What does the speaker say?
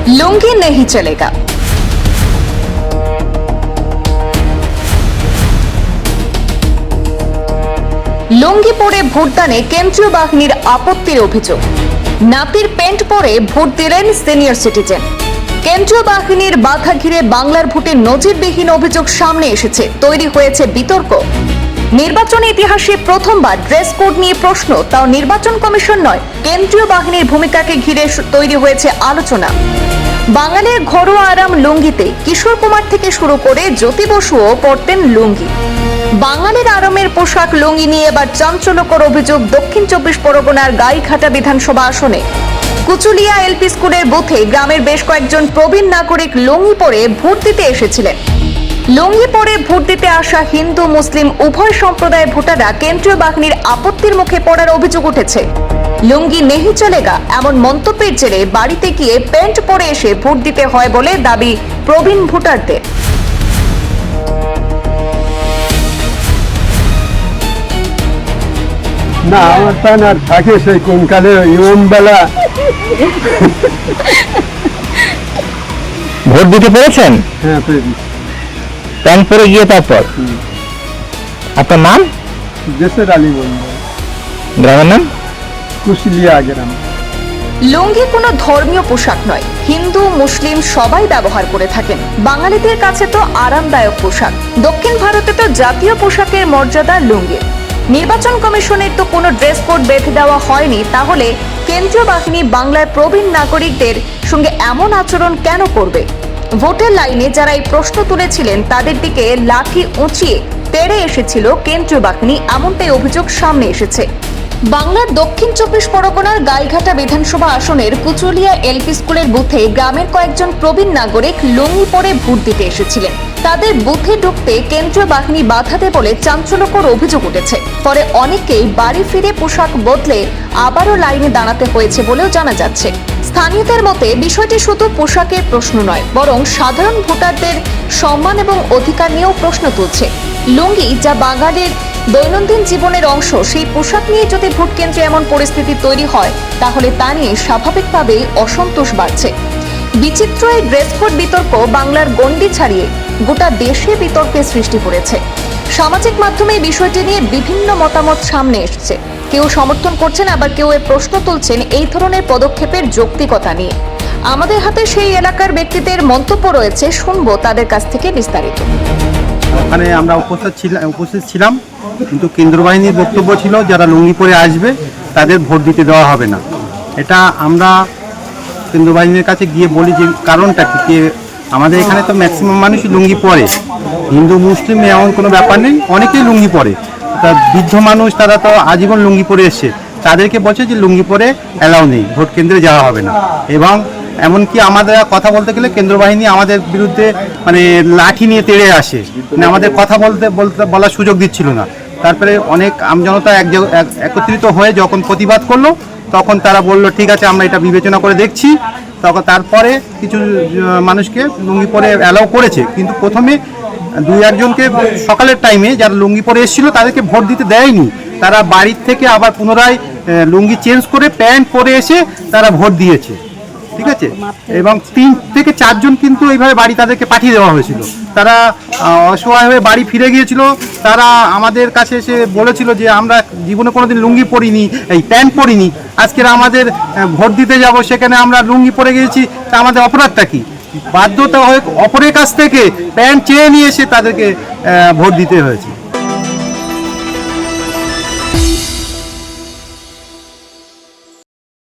लुंगी नहीं चलेगा। লুঙ্গি পরে ভোটদানে কেন্দ্রীয় বাহিনীর আপত্তির অভিযোগ। নাপির প্যান্ট পরে ভোট দিলেন সিনিয়র সিটিজেন। কেন্দ্রীয় বাহিনীর বাধা ঘিরে বাংলার ভোটে নজিরবিহীন অভিযোগ সামনে এসেছে, তৈরি হয়েছে বিতর্ক। নির্বাচন ইতিহাসে প্রথমবার ড্রেস কোড নিয়ে প্রশ্ন, তাও নির্বাচন কমিশন নয়, কেন্দ্রীয় বাহিনীর ভূমিকাকে ঘিরে তৈরি হয়েছে আলোচনা। বাঙালির ঘরোয়া আরাম লুঙ্গিতে কিশোর কুমার থেকে শুরু করে জ্যোতি বসুও পরতেন লুঙ্গি। বাঙালির আরামের পোশাক লুঙ্গি নিয়ে এবার চাঞ্চল্যকর অভিযোগ দক্ষিণ 24 পরগনার গাইঘাটা বিধানসভা আসনে। কুচুলিয়া এলপি স্কুলের বুথে গ্রামের বেশ কয়েকজন প্রবীণ নাগরিক লুঙ্গি পরে ভোট দিতে এসেছিলেন। লুঙ্গি পরে ভোট দিতে আসা হিন্দু মুসলিম উভয় সম্প্রদায়ের ভোটাররা কেন্দ্রীয় বাহিনীর আপত্তির মুখে পড়ার অভিযোগ উঠেছে। লুঙ্গি নেহি চলেগা এমন মন্তব্যের জেরে বাড়িতে গিয়ে প্যান্ট পরে এসে ভোট দিতে হয় বলে দাবি প্রবীণ ভোটারদের। না, আমার প্যান আর থাকে সেই কোনকালে ইমন বেলা। ভোট দিতে পেরেছেন? হ্যাঁ, পেরেছি। প্যান পরে গিয়ে তারপর আপনার নাম? দেশের আলী বলবো। গ্রামের নাম? কুশলিয়া গ্রাম। লুঙ্গি কোনো ধর্মীয় পোশাক নয়, হিন্দু মুসলিম সবাই ব্যবহার করে থাকেন। বাঙালিদের কাছে তো আরামদায়ক পোশাক। দক্ষিণ ভারতে তো জাতীয় পোশাকের মর্যাদা লুঙ্গি। নির্বাচন কমিশনের তো কোনো ড্রেস কোড বেঁধে দেওয়া হয়নি, তাহলে কেন্দ্রীয় বাহিনী বাংলার প্রবীণ নাগরিকদের সঙ্গে এমন আচরণ কেন করবে? ভোটের লাইনে যারা এই প্রশ্ন তুলেছিলেন তাদের দিকে লাঠি উঁচিয়ে তেড়ে এসেছিল কেন্দ্রীয় বাহিনী, এমনটাই অভিযোগ সামনে এসেছে। বাংলার দক্ষিণ 24 পরগনার গাইঘাটা বিধানসভা আসনের কুচুলিয়া এলপি স্কুলের বুথে গ্রামের কয়েকজন প্রবীণ নাগরিক লুঙ্গি পরে ভোট দিতে এসেছিলেন। তাদের বুথে ঢুকতে কেন্দ্রীয় বাহিনী বাধা দেয় বলে চাঞ্চল্যকর অভিযোগ উঠেছে। পরে অনেকেই বাড়ি ফিরে পোশাক বদলে আবারও লাইনে দাঁড়াতে হয়েছে বলেও জানা যাচ্ছে। স্থানীয়দের মতে বিষয়টি শুধু পোশাকের প্রশ্ন নয়, বরং সাধারণ ভোটারদের সম্মান এবং অধিকার নিয়েও প্রশ্ন তুলছে। লুঙ্গি যা বাঙালির দৈনন্দিন জীবনের অংশ, সেই পোশাক নিয়ে যদি ভোট কেন্দ্রে এমন পরিস্থিতি তৈরি হয় তাহলে তা নিয়ে স্বাভাবিকভাবেই অসন্তোষ বাড়ছে। বিচিত্র এই ড্রেস কোড বিতর্ক বাংলার গণ্ডি ছাড়িয়ে গোটা দেশে বিতর্কের সৃষ্টি করেছে। সামাজিক মাধ্যমে এই বিষয়টি নিয়ে বিভিন্ন মতামত সামনে এসেছে। কেউ সমর্থন করছেন, আবার কেউ এর প্রশ্ন তুলছেন এই ধরনের পদক্ষেপের যৌক্তিকতা নিয়ে। আমাদের হাতে সেই এলাকার ব্যক্তিদের মন্তব্য রয়েছে, শুনবো তাদের কাছ থেকে বিস্তারিত। ওখানে আমরা উপস্থিত ছিলাম, কিন্তু কেন্দ্র বাহিনীর বক্তব্য ছিল যারা লুঙ্গি পরে আসবে তাদের ভোট দিতে দেওয়া হবে না। এটা আমরা কেন্দ্র বাহিনীর কাছে গিয়ে বলি যে কারণটা কি, আমাদের এখানে তো ম্যাক্সিমাম মানুষই লুঙ্গি পরে, হিন্দু মুসলিম এমন কোনো ব্যাপার নেই, অনেকেই লুঙ্গি পরে। তা বৃদ্ধ মানুষ তারা তো আজীবন লুঙ্গি পরে এসছে, তাদেরকে বলছে যে লুঙ্গি পরে অ্যালাউ নেই, ভোট কেন্দ্রে যাওয়া হবে না। এবং এমনকি আমাদের কথা বলতে গেলে কেন্দ্র বাহিনী আমাদের বিরুদ্ধে মানে লাঠি নিয়ে তেড়ে আসে, মানে আমাদের কথা বলার সুযোগ দিচ্ছিল না। তারপরে অনেক আমজনতা একত্রিত হয়ে যখন প্রতিবাদ করলো তখন তারা বলল ঠিক আছে আমরা এটা বিবেচনা করে দেখছি। তখন তারপরে কিছু মানুষকে লুঙ্গি পরে অ্যালাউ করেছে, কিন্তু প্রথমে 2-1জনকে সকালের টাইমে যারা লুঙ্গি পরে এসেছিল তাদেরকে ভোট দিতে দেয়নি। তারা বাড়ির থেকে আবার পুনরায় লুঙ্গি চেঞ্জ করে প্যান্ট পরে এসে তারা ভোট দিয়েছে, ঠিক আছে। এবং 3 থেকে 4 জন কিন্তু এইভাবে বাড়ি তাদেরকে পাঠিয়ে দেওয়া হয়েছিল। তারা অসহায় হয়ে বাড়ি ফিরে গিয়েছিল। তারা আমাদের কাছে এসে বলেছিল যে আমরা জীবনে কোনোদিন লুঙ্গি পরিনি, এই প্যান্ট পরিনি, আজকের আমাদের ভোট দিতে যাব, সেখানে আমরা লুঙ্গি পরে গিয়েছি, তা আমাদের অপরাধটা কি? বাধ্যতা হয়ে অপরের কাছ থেকে প্যান্ট চেয়ে নিয়ে এসে তাদেরকে ভোট দিতে হয়েছে।